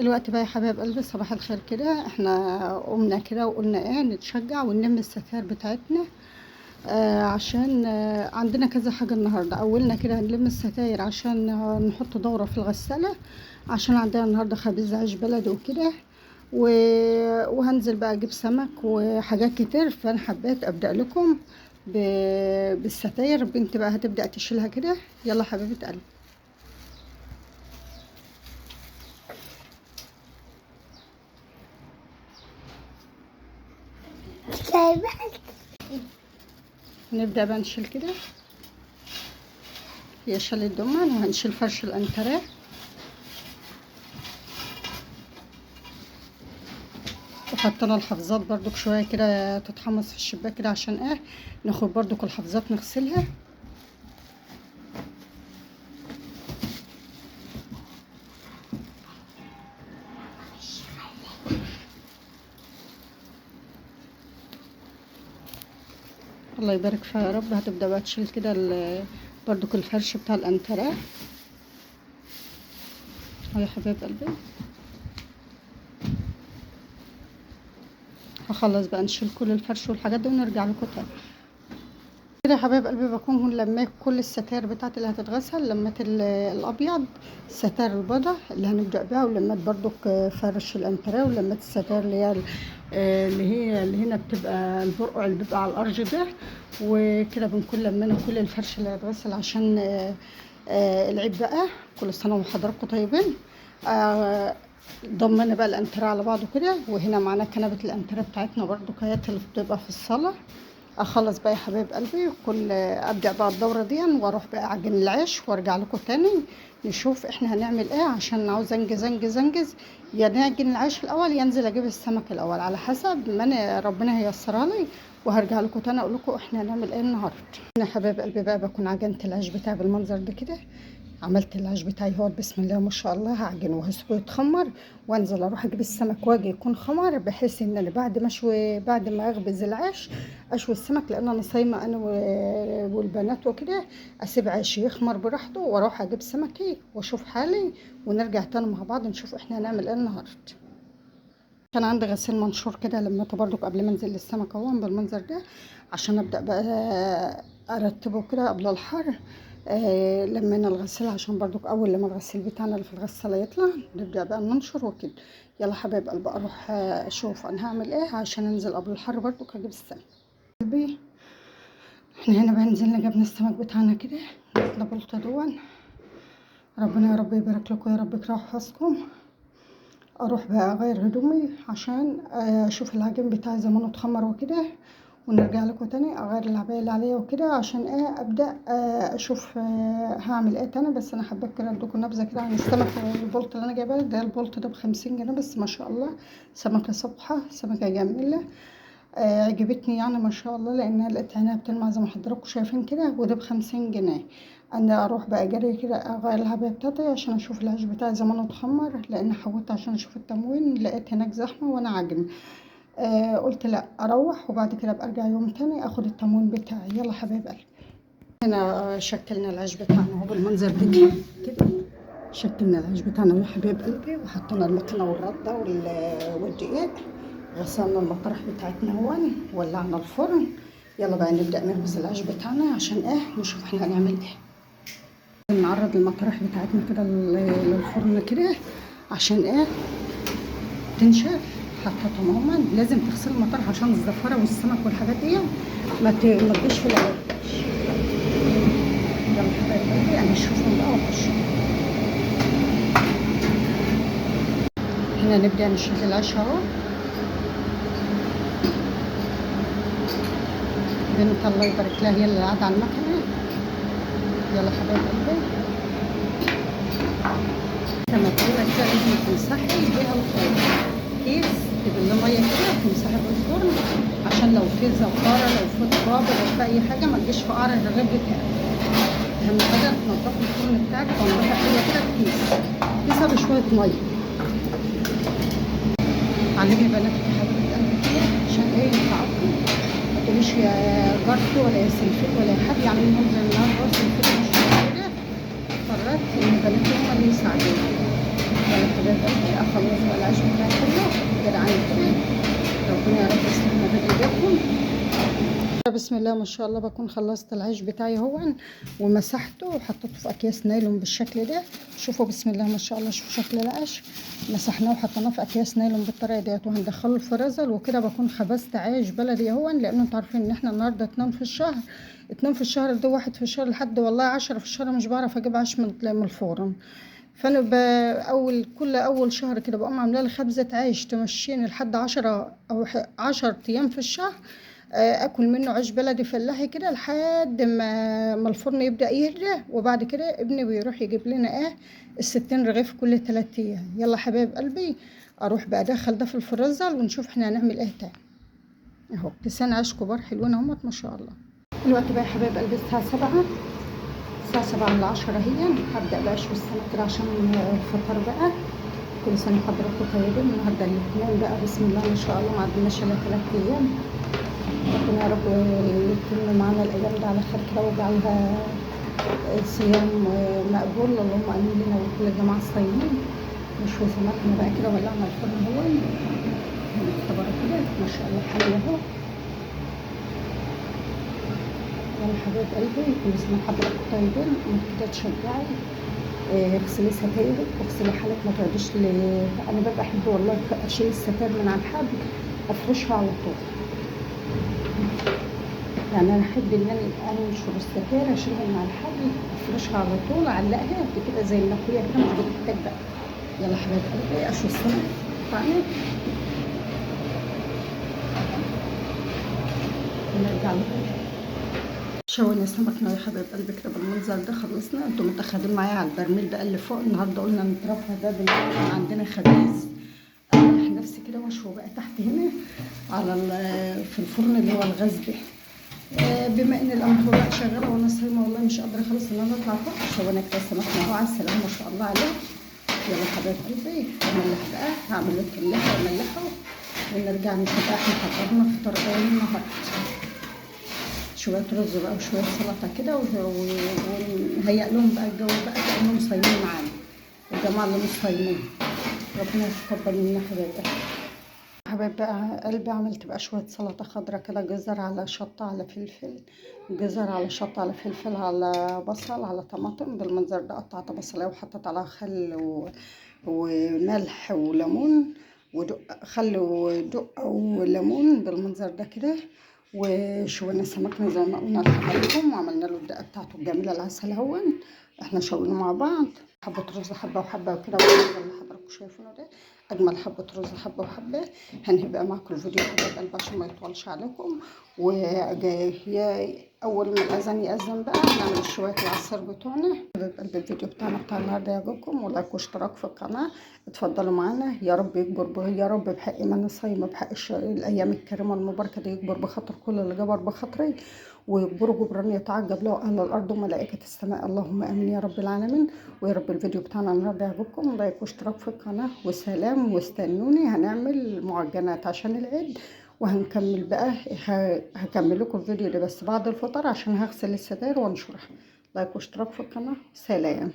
دلوقتي بقى يا حبايب قلبي، صباح الخير كده. احنا قمنا كده وقلنا ايه نتشجع ونلم الستاير بتاعتنا. عشان عندنا كذا حاجة النهاردة. اولنا كده هنلم الستاير عشان نحط دورة في الغسالة، عشان عندنا النهاردة خبيز عيش بلدي وكده. وهنزل بقى اجيب سمك وحاجات كتير، فانا حبيت ابدأ لكم بالستاير. بنتي بقى هتبدأ تشيلها كده. يلا حبيبة قلبي. نبدأ بقى نشيل كده. هي شال الدمان وهنشيل فرش الانتريه. وحطينا الحفاظات برضك شويه كده تتحمص في الشباك كده، عشان ايه ناخد برضك الحفاظات نغسلها. الله يبارك فيها يا رب. هتبدا بقى تشيل كده برضك الفرش بتاع الانتريه. يا حبايب قلبي، هخلص بقى نشيل كل الفرش والحاجات دي ونرجع لكم تاني كده. يا حبايب قلبي بكون لميت كل الستاير بتاعتي اللي هتتغسل. لميت الابيض، الستاير البيضاء اللي هنبدا بيها، ولميت برضك فرش الانتريه، ولميت الستاير اللي هنا بتبقى البرقع اللي بيبقى على الارض ده. وكده بنكون لمينا كل الفرش اللي هيتغسل عشان العيد بقى. كل سنه وحضراتكم طيبين. ضمنا بقى الانتريه على بعضه كده. وهنا معانا كنبه الانتريه بتاعتنا برضو كيات اللي بتبقى في الصاله. اخلص بقى يا حبايب قلبي ابدا بقى الدوره دي، واروح بقى اعجن العيش وارجع لكم تاني نشوف احنا هنعمل ايه. عشان عاوز انجز يا نعجن العيش الاول يا انزل اجيب السمك الاول، على حسب ما ربنا هيسرها لي. وهرجع لكم تاني اقول لكم احنا هنعمل ايه النهارده. انا حبايب قلبي بقى بكون عجنت العيش بتاعي بالمنظر ده كده. عملت العيش بتاعي هو بسم الله ما شاء الله. هعجنه وهسيبه يتخمر، وانزل اروح اجيب السمك واجي يكون خمر، بحيث ان انا بعد ما اخبز العيش اشوي السمك. لان انا صايمه انا والبنات وكده. اسيب عيشي يخمر براحته واروح اجيب سمكي واشوف حالي، ونرجع تاني مع بعض نشوف احنا هنعمل ايه النهارده. كان عندي غسيل منشور كده لميته برضو قبل ما انزل للسمك اهو بالمنظر ده، عشان ابدا بقى ارتبه كده قبل الحر. لمينا الغسيل عشان برضو اول لما الغسيل بتاعنا اللي في الغساله يطلع نبدا بقى ننشر وكده. يلا حبايب قلبي اروح اشوف انا هعمل ايه عشان انزل قبل الحر برضو اجيب السمك. قلبي احنا هنا بقى نزلنا جبنا السمك بتاعنا كده. نزلنا بلطة دون. ربنا يا رب يبارك لكم يا رب يكرهوا حظكم. اروح بقى اغير هدومي عشان اشوف العجين بتاعي زمانه اتخمر وكده، ونرجع لكم تاني اغير العبايه اللي عليا وكده، عشان ابدا اشوف هعمل ايه تاني. بس انا حبيت كده ادوكم نبذه كده عن السمك. البولت اللي انا جايباه ده، البولت ده ب50 جنيه بس، ما شاء الله سمكه صبحه، سمكه جميله. عجبتني يعني ما شاء الله، لان لقيت عينها بتلمع زي ما حضراتكم شايفين كده. وده ب50 جنيه. انا اروح بقى جري كده اغير العبايه بتاعتي عشان اشوف العيش بتاعي زمانه اتخمر، لان حاولت عشان اشوف التموين لقيت هناك زحمه وانا عجن. قلت لا اروح وبعد كده ابقى ارجع يوم تاني اخد التموين بتاعي. يلا حبايب قلبي، هنا شكلنا العيش بتاعنا اهو بالمنظر ده كده. شكلنا العيش بتاعنا يا حبايب قلبي، وحطينا المكنه والرده والدقيق. غسلنا المطرح بتاعتنا هون، ولعنا الفرن. يلا بقى نبدا نخبز العيش بتاعنا عشان نشوف احنا هنعمل ايه. نعرض المطرح بتاعتنا كده للفرن كده عشان تنشف. حطيتهم هما. لازم تغسل المطرح عشان الزفاره والسمك والحاجات دي ما تجيش في العيش. يلا حبايب قلبي انا اشوفهم بقى واخشهم. هنا نبدا نشيل العيش اهو. بنت الله يبارك لها هي اللي قاعده على المكنه. يلا حبايب قلبي، لما تقولك كده لازم تمسحي بيها الفرن. كيس تبل ميه كده تمسحي بالفرن، عشان لو في زفاره لو في تراب لو في اي حاجه ما تجيش في قعر الرغيف بتاعك. اهم حاجه تنضفي الفرن بتاعك تنضفي حلوه كده بكيس، كيسه بشويه ميه. علمي بناتك يا حبيبه قلبي كده عشان ينفعوكم. ما تقوليش يا جارتي ولا يا سلفيت ولا يا حد يعمل لهم زي النهارده سلفيت مش كده. قررت ان بناتي هم اللي يساعدوني. يلا حبايب قلبي اخلص بقى العيش بتاعي كله كده عندي كده. ربنا يا رب يسلمنا بايديكم. بسم الله ما شاء الله بكون خلصت العيش بتاعي هون ومسحته وحطيته في اكياس نايلون بالشكل ده. شوفوا بسم الله ما شاء الله، شوفوا شكل العيش. مسحناه وحطيناه في اكياس نايلون بالطريقه ديت وهندخله الفريزر. وكده بكون خبزت عيش بلدي هون، لانه انتوا عارفين ان احنا النهارده 2 في الشهر. 2 في الشهر ده 1 في الشهر لحد والله 10 في الشهر مش بعرف اجيب عيش من الفرن. فانا كل اول شهر كده بقوم عامله لي خبزه عيش تمشيني لحد 10 او 10 ايام في الشهر. اكل منه عيش بلدي فلاحي كده لحد ما الفرن يبدا يهدى. وبعد كده ابني بيروح يجيب لنا ال60 رغيف كل 3 ايام. يلا حبايب قلبي اروح بقى ادخل ده في الفريزر ونشوف احنا هنعمل ايه تاني. اهو كيسان عيش كبار حلوين اهمت ما شاء الله. دلوقتي بقى يا حبايب قلبي الساعه 7، الساعه 7 ل 10 هي. هبدا بقى اشوي السمك كده عشان الفطار بقى. كل سنه حضراتكم طيبين. النهارده الاثنين بقى بسم الله ما شاء الله ما عدناش الا 3 ايام. ربنا يا رب يتم معانا الايام دي على خير كده ويجعلها صيام مقبول. اللهم امين لنا وكل الجماعه الصايمين. نشوي سمكنا بقى كده ولعنا الفرن هون هنختبر كده ما شاء الله حلو اهو. يلا حبايب قلبي كل سنه حضراتكم طيبين. كده تشجعي اغسلي ستايرك واغسلي حالك ما تقعديش انا ببقى احب والله اشيل الستاير من على الحبل افرشها على طول. يعني انا احب ان انا انشر الستاير اشيلها من على الحبل افرشها على طول اعلقها كده زي المكويه كده مش بتحتاج بقى. يلا حبايب قلبي اشوي السمك بتاعنا ونرجع لكم. شوينا سمكنا يا حبايب قلبي كده بالمنظر ده. خلصنا. انتوا متخيلين معايا على البرميل ده اللي فوق. النهارده قلنا نترفع ده عندنا خبيز. اريح نفسي كده واشوي بقى تحت هنا على في الفرن اللي هو الغزبي. بما ان الامر بقى شغاله وانا صايمه والله مش قادره خالص ان انا اطلع فوق. شوينا كده سمكنا اهو على السلامه ما شاء الله عليه. يلا حبايب قلبي املح بقى. هعمل له التلاحه واملحه ونرجع نشوف بقى احنا حضرنا فطار ايه النهارده. شويه رز بقى وشويه سلطه كده ونهيئ لهم بقى الجو بقى كانهم صايمين معانا الجماعه اللي مش صايمين. ربنا يتقبل منا حبايبي. حبايب بقى قلبي عملت بقى شويه سلطه خضراء كده، جزر على شطه على فلفل، جزر على شطه على فلفل على بصل على طماطم بالمنظر ده. قطعت بصلايه وحطيت عليها خل وملح وليمون ودق خل ودق وليمون بالمنظر ده كده. وشوينا سمكنا زي ما قلنا لحضراتكم وعملنا له الدقه بتاعته الجميله العسل هون. احنا شويناه مع بعض حبه رز حبه وحبه وكده بالمنظر اللي حضراتكم شايفينه ده. اجمل حبه رز حبه وحبه. هنبقى معاكم الفيديو حبايب قلبي عشان ما يطولش عليكم. اول ما الاذان ياذن بقى نعمل شويه العصير بتوعنا. حبايب قلبي الفيديو بتاعنا بتاع النهارده يعجبكم ولايك واشتراك في القناه. اتفضلوا معانا. يا رب يكبر يا رب بحق ايمان صايمه بحق الايام الكريمه المباركه دي يكبر بخاطر كل اللي جبر بخاطري ويكبروا جبران يتعجب له اهل الارض وملائكه السماء. اللهم امين يا رب العالمين. ويا رب الفيديو بتاعنا النهارده يعجبكم. لايك واشتراك في القناه وسلام. واستنوني هنعمل معجنات عشان العيد وهنكمل بقى. هكمل لكم الفيديو ده بس بعد الفطار عشان هغسل الستاير وانشرها. لايك واشتراك في القناه. سلام.